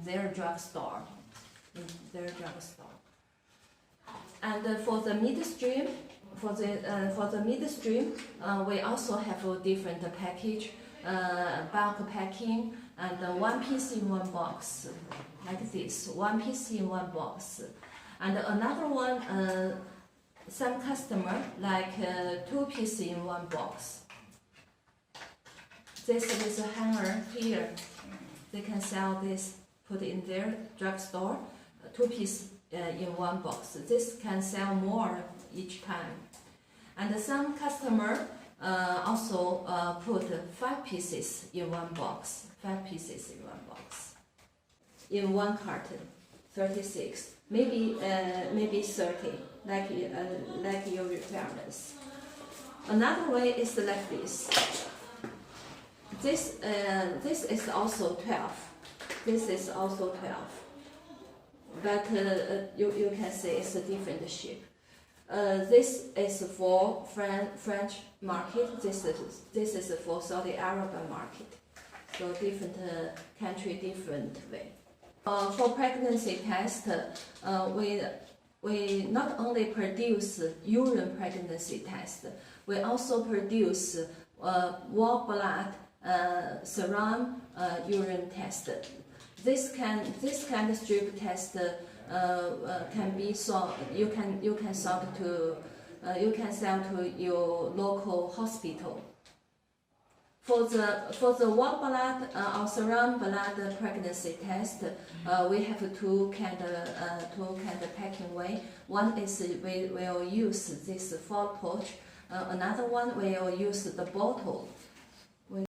their drugstore. And for the midstream, we also have a different package, bulk packing, and one piece in one box, like this, one piece in one box. And another one, some customer like two pieces in one box. This is a hanger here. They can sell this, put in their drugstore, two pieces in one box. This can sell more each time. And some customer also put 5 pieces in one box. 5 pieces in one box. In one carton, 36, maybe 30, like your requirements. Another way is like this. This is also 12. This is also 12. But you can see it's a different shape. This is for French market. This is for Saudi Arabia market. So different country, different way. For pregnancy test, we not only produce urine pregnancy test, we also produce whole blood serum urine test. This kind of strip test can be sold. You can sell to your local hospital. For the whole blood or serum blood pregnancy test, we have two kind of packing way. One is we will use this full pouch. Another one we will use the bottle.